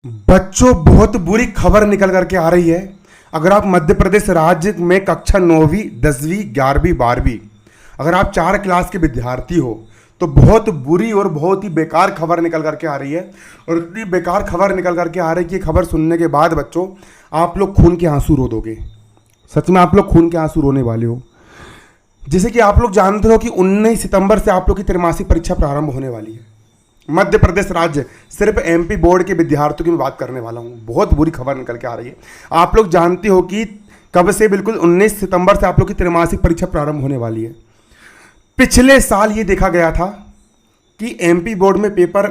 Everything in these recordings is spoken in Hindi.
बच्चों, बहुत बुरी खबर निकल करके आ रही है। अगर आप मध्य प्रदेश राज्य में कक्षा 9वीं 10वीं 11वीं 12वीं अगर आप 4 क्लास के विद्यार्थी हो तो बहुत बुरी और बहुत ही बेकार खबर निकल करके आ रही है। और इतनी बेकार खबर निकल करके आ रही है कि खबर सुनने के बाद बच्चों आप लोग खून के आंसू रो दोगे। सच में आप लोग खून के आंसू रोने वाले हो। जैसे कि आप लोग जानते हो कि 19 सितंबर से आप लोग की त्रैमासिक परीक्षा प्रारंभ होने वाली है। मध्य प्रदेश राज्य सिर्फ एमपी बोर्ड के विद्यार्थियों की मैं बात करने वाला हूँ। बहुत बुरी खबर निकल के आ रही है। आप लोग जानते हो कि कब से, बिल्कुल 19 सितंबर से आप लोग की त्रैमासिक परीक्षा प्रारंभ होने वाली है। पिछले साल ये देखा गया था कि एमपी बोर्ड में पेपर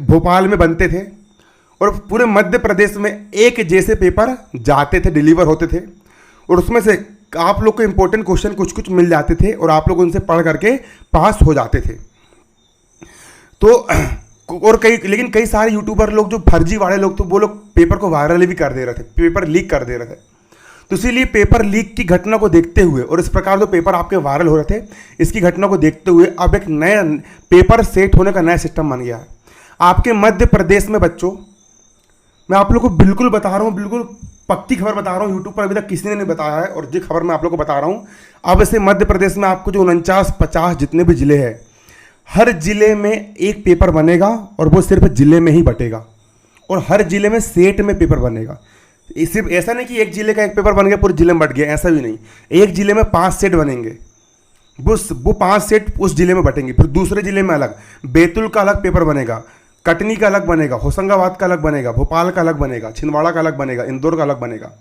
भोपाल में बनते थे और पूरे मध्य प्रदेश में एक जैसे पेपर जाते थे, डिलीवर होते थे और उसमें से आप लोग को इंपॉर्टेंट क्वेश्चन कुछ कुछ मिल जाते थे और आप लोग उनसे पढ़ करके पास हो जाते थे। तो और लेकिन कई सारे यूट्यूबर लोग जो फर्जी वाले लोग तो वो लोग पेपर को वायरल भी कर दे रहे थे, पेपर लीक कर दे रहे थे। तो इसीलिए पेपर लीक की घटना को देखते हुए और इस प्रकार जो पेपर आपके वायरल हो रहे थे इसकी घटना को देखते हुए अब एक नया पेपर सेट होने का नया सिस्टम बन गया है आपके मध्य प्रदेश में। बच्चों, मैं आप लोग को बिल्कुल बता रहा हूँ, बिल्कुल पक्की खबर बता रहा हूँ। यूट्यूब पर अभी तक किसी ने नहीं बताया है और ये खबर मैं आप लोग को बता रहा हूँ। अब से मध्य प्रदेश में आपको जो 49-50 जितने भी जिले हैं, हर जिले में एक पेपर बनेगा और वो सिर्फ जिले में ही बटेगा और हर जिले में सेट में पेपर बनेगा। सिर्फ ऐसा नहीं कि एक जिले का एक पेपर बन गया पूरे जिले में बट गया, ऐसा भी नहीं। एक जिले में 5 सेट बनेंगे, वो 5 सेट उस जिले में बटेंगे। फिर दूसरे जिले में अलग, बैतूल का अलग पेपर बनेगा, कटनी का अलग बनेगा, होशंगाबाद का अलग बनेगा, भोपाल का अलग बनेगा, छिंदवाड़ा का अलग बनेगा, इंदौर का अलग बनेगा।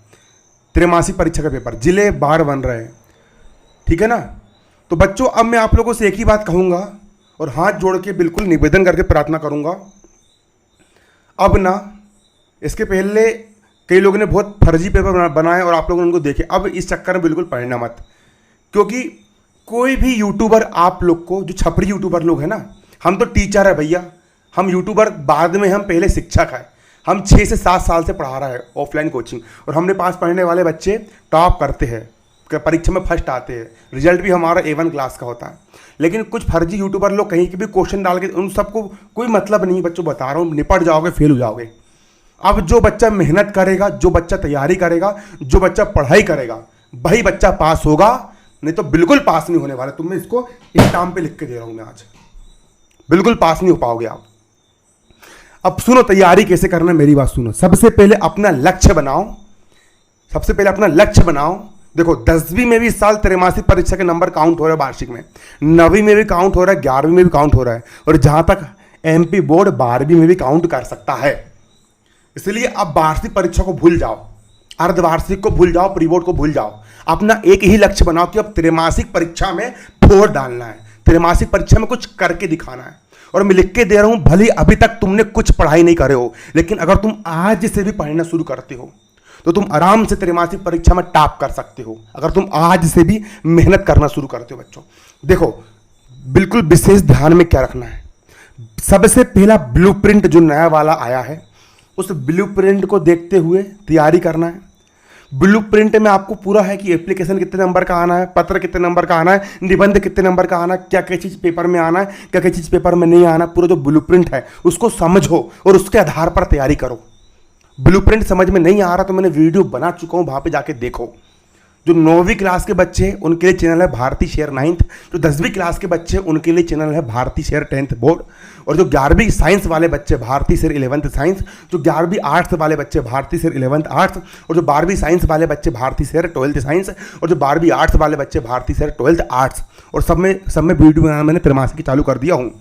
त्रैमासिक परीक्षा का पेपर जिले बाहर बन रहे हैं, ठीक है ना। तो बच्चों, अब मैं आप लोगों से एक ही बात कहूँगा और हाथ जोड़ के बिल्कुल निवेदन करके प्रार्थना करूँगा। अब ना, इसके पहले कई लोगों ने बहुत फर्जी पेपर बनाए और आप लोगों ने उनको देखे। अब इस चक्कर में बिल्कुल पढ़ना मत, क्योंकि कोई भी यूट्यूबर आप लोग को, जो छपरी यूट्यूबर लोग हैं ना, हम तो टीचर है भैया, हम यूट्यूबर बाद में, हम पहले शिक्षक है। हम 6 से 7 साल से पढ़ा रहा है ऑफलाइन कोचिंग और हमने पास पढ़ने वाले बच्चे टॉप करते हैं, परीक्षा में फर्स्ट आते हैं, रिजल्ट भी हमारा A1 क्लास का होता है। लेकिन कुछ फर्जी यूट्यूबर लोग कहीं के भी क्वेश्चन डाल के, उन सबको कोई मतलब नहीं। बच्चों बता रहा हूँ, निपट जाओगे, फेल हो जाओगे। अब जो बच्चा मेहनत करेगा, जो बच्चा तैयारी करेगा, जो बच्चा पढ़ाई करेगा, वही बच्चा पास होगा, नहीं तो बिल्कुल पास नहीं होने वाला। तुम्हें इसको एग्जाम पे लिख के दे रहा हूँ मैं आज, बिल्कुल पास नहीं हो पाओगे आप। अब सुनो, तैयारी कैसे करना है, मेरी बात सुनो। सबसे पहले अपना लक्ष्य बनाओ, सबसे पहले अपना लक्ष्य बनाओ। देखो, 10वीं में भी इस साल त्रैमासिक परीक्षा के नंबर काउंट हो रहा है, वार्षिक में 9वीं में भी काउंट हो रहा है, 11वीं में भी काउंट हो रहा है और जहां तक एमपी बोर्ड 12वीं में भी काउंट कर सकता है। इसलिए अब वार्षिक परीक्षा को भूल जाओ, अर्धवार्षिक को भूल जाओ, प्री बोर्ड को भूल जाओ। अपना एक ही लक्ष्य बनाओ कि अब त्रैमासिक परीक्षा में फोड़ डालना है, त्रैमासिक परीक्षा में कुछ करके दिखाना है। और मैं लिख के दे रहा हूं, भले अभी तक तुमने कुछ पढ़ाई नहीं करे हो, लेकिन अगर तुम आज से भी पढ़ना शुरू करते हो तो तुम आराम से त्रैमासिक परीक्षा में टॉप कर सकते हो, अगर तुम आज से भी मेहनत करना शुरू करते हो। बच्चों देखो, बिल्कुल विशेष ध्यान में क्या रखना है। सबसे पहला ब्लूप्रिंट जो नया वाला आया है, उस ब्लूप्रिंट को देखते हुए तैयारी करना है। ब्लूप्रिंट में आपको पूरा है कि एप्लीकेशन कितने नंबर का आना है, पत्र कितने नंबर का आना है, निबंध कितने नंबर का आना है, क्या क्या चीज़ पेपर में आना है, क्या क्या चीज़ पेपर में नहीं आना। पूरा जो ब्लूप्रिंट है उसको समझो और उसके आधार पर तैयारी करो। ब्लूप्रिंट समझ में नहीं आ रहा तो मैंने वीडियो बना चुका हूँ, वहाँ पे जाके देखो। जो 9वीं क्लास के बच्चे हैं उनके लिए चैनल है भारती शेयर 9th, जो 10वीं क्लास के बच्चे हैं उनके लिए चैनल है भारती शेयर 10th बोर्ड, और जो 11वीं साइंस वाले बच्चे भारती शेयर 11th साइंस, जो 11वीं आर्ट्स वाले बच्चे भारती शेयर 11th आर्ट्स, और जो 12वीं साइंस वाले बच्चे भारती शेयर 12th साइंस, और जो 12वीं आर्ट्स वाले बच्चे भारती शेयर 12th आर्ट्स। और सब में वीडियो बनाना मैंने त्रैमासिक की चालू कर दिया हूँ।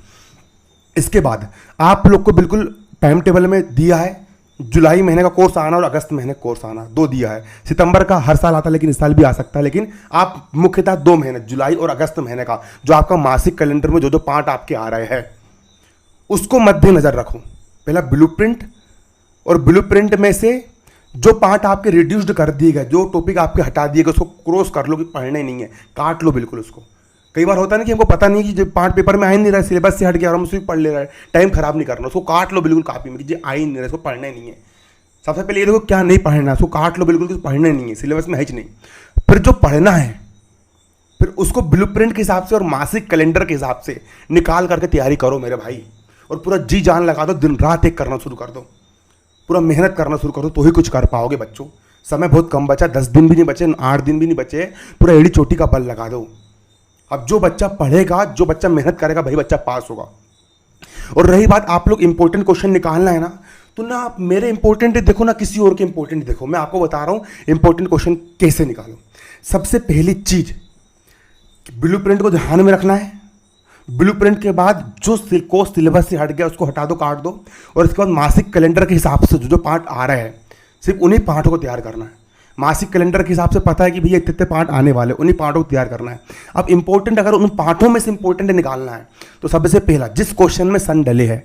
इसके बाद आप लोग को बिल्कुल टाइम टेबल में दिया है, जुलाई महीने का कोर्स आना और अगस्त महीने का कोर्स आना, 2 दिया है। सितंबर का हर साल आता है लेकिन इस साल भी आ सकता है, लेकिन आप मुख्यतः 2 महीने, जुलाई और अगस्त महीने का जो आपका मासिक कैलेंडर में जो पार्ट आपके आ रहे हैं उसको मद्देनजर रखो। पहला ब्लूप्रिंट, और ब्लूप्रिंट में से जो पार्ट आपके रिड्यूस्ड कर दिए गए, जो टॉपिक आपके हटा दिए गए, उसको क्रॉस कर लो कि पढ़ना ही नहीं है, काट लो बिल्कुल उसको। कई बार होता है ना कि हमको पता नहीं कि जो पार्ट पेपर में आ ही नहीं रहा है, सिलेबस से हट गया और हम उसे पढ़ ले रहे हैं, टाइम खराब नहीं करना, उसको काट लो बिल्कुल कॉपी में कि जो आ ही नहीं रहा है, इसको पढ़ना ही नहीं है। सबसे पहले ये देखो क्या नहीं पढ़ना है, उसको काट लो बिल्कुल, पढ़ना ही नहीं है, सिलेबस में है ही नहीं। फिर जो पढ़ना है फिर उसको ब्लूप्रिंट के हिसाब से और मासिक कैलेंडर के हिसाब से निकाल करके तैयारी करो मेरे भाई। और पूरा जी जान लगा दो, दिन रात एक करना शुरू कर दो, पूरा मेहनत करना शुरू कर दो, तो ही कुछ कर पाओगे बच्चों। समय बहुत कम बचा, 10 दिन भी नहीं बचे, 8 दिन भी नहीं बचे, पूरा एड़ी चोटी का बल लगा दो। अब जो बच्चा पढ़ेगा, जो बच्चा मेहनत करेगा, वही बच्चा पास होगा। और रही बात आप लोग इंपॉर्टेंट क्वेश्चन निकालना है ना, तो ना आप मेरे इंपॉर्टेंट देखो ना किसी और के इंपॉर्टेंट देखो। मैं आपको बता रहा हूँ इंपॉर्टेंट क्वेश्चन कैसे निकालो। सबसे पहली चीज, ब्लूप्रिंट को ध्यान में रखना है। ब्लूप्रिंट के बाद जो सिलेबस से हट गया उसको हटा दो, काट दो। और इसके बाद मासिक कैलेंडर के हिसाब से जो पार्ट आ रहा है, सिर्फ उन्हीं पार्टों को तैयार करना है। मासिक कैलेंडर के हिसाब से पता है कि भैया इतने पार्ट आने वाले, उन्हीं पार्टों को तैयार करना है। अब इंपॉर्टेंट, अगर उन पार्टों में से इंपॉर्टेंट निकालना है, तो सबसे पहला जिस क्वेश्चन में सन डले है,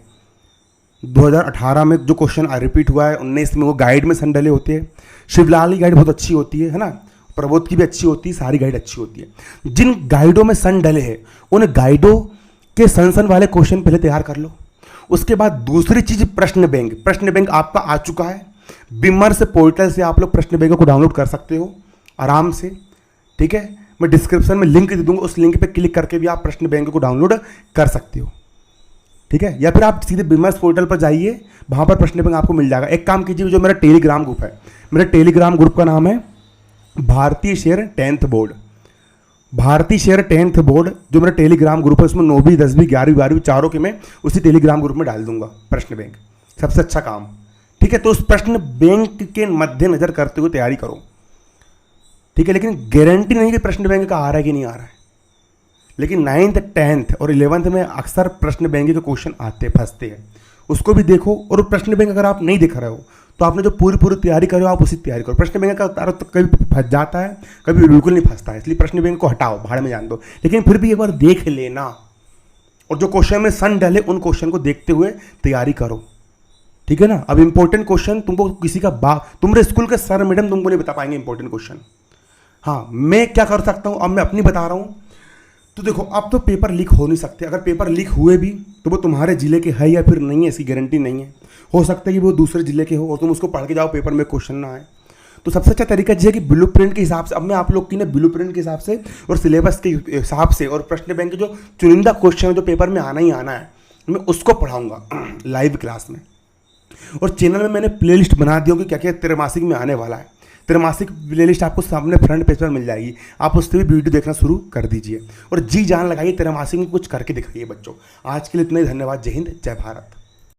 2018 में जो क्वेश्चन रिपीट हुआ है, 19 में, वो गाइड में सन डले होते हैं। शिवलाल की गाइड बहुत अच्छी होती है ना, प्रबोध की भी अच्छी होती है, सारी गाइड अच्छी होती है। जिन गाइडों में सन डले हैं, उन गाइडों के सन वाले क्वेश्चन पहले तैयार कर लो। उसके बाद दूसरी चीज, प्रश्न बैंक। प्रश्न बैंक आपका आ चुका है, विमर्श पोर्टल से आप लोग प्रश्न बैंक को डाउनलोड कर सकते हो आराम से, ठीक है। मैं डिस्क्रिप्शन में लिंक दे दूंगा, उस लिंक पे क्लिक करके भी आप प्रश्न बैंक को डाउनलोड कर सकते हो, ठीक है। या फिर आप सीधे विमर्श पोर्टल पर जाइए, वहां पर प्रश्न बैंक आपको मिल जाएगा। एक काम कीजिए, जो मेरा टेलीग्राम ग्रुप है, मेरे टेलीग्राम ग्रुप का नाम है भारतीय शेर 10th बोर्ड। भारतीय शेर 10th बोर्ड जो मेरा टेलीग्राम ग्रुप है, उसमें 9वीं 10वीं 11वीं 12वीं चारों के मैं उसी टेलीग्राम ग्रुप में डाल दूंगा प्रश्न बैंक। सबसे अच्छा काम, ठीक है। तो उस प्रश्न बैंक के मद्देनजर करते हुए तैयारी करो, ठीक है। लेकिन गारंटी नहीं कि प्रश्न बैंक का आ रहा है कि नहीं आ रहा है, लेकिन 9th 10th और 11th में अक्सर प्रश्न बैंक के क्वेश्चन आते फंसते हैं, उसको भी देखो। और प्रश्न बैंक अगर आप नहीं दिख रहे हो, तो आपने जो पूरी तैयारी करो, आप उसी तैयारी करो। प्रश्न बैंक का उतारो तो कभी फंस जाता है, कभी बिल्कुल नहीं फंसता है, इसलिए प्रश्न बैंक को हटाओ, भाड़ में जान दो। लेकिन फिर भी एक बार देख लेना, और जो क्वेश्चन में सन डले उन क्वेश्चन को देखते हुए तैयारी करो, ठीक है ना। अब इंपॉर्टेंट क्वेश्चन तुमको किसी का तुम्हारे स्कूल के सर मैडम तुमको नहीं बता पाएंगे इंपॉर्टेंट क्वेश्चन। हाँ, मैं क्या कर सकता हूँ, अब मैं अपनी बता रहा हूँ। तो देखो, अब तो पेपर लीक हो नहीं सकते। अगर पेपर लीक हुए भी तो वो तुम्हारे जिले के है या फिर नहीं है, इसकी गारंटी नहीं है। हो सकता है कि वो दूसरे जिले के हो और तुम उसको पढ़ के जाओ, पेपर में क्वेश्चन ना आए। तो सबसे अच्छा तरीका ये है कि ब्लूप्रिंट के हिसाब से, अब मैं आप लोग की ना ब्लूप्रिंट के हिसाब से और सिलेबस के हिसाब से और प्रश्न बैंक के जो चुनिंदा क्वेश्चन जो पेपर में आना ही आना है, मैं उसको पढ़ाऊंगा लाइव क्लास में। और चैनल में मैंने प्लेलिस्ट बना दी होगी क्या क्या त्रैमासिक में आने वाला है। त्रैमासिक प्लेलिस्ट आपको सामने फ्रंट पेज पर मिल जाएगी, आप उससे भी वीडियो देखना शुरू कर दीजिए और जी जान लगाइए, त्रैमासिक में कुछ करके दिखाइए बच्चों। आज के लिए इतना ही, धन्यवाद। जय हिंद, जय भारत।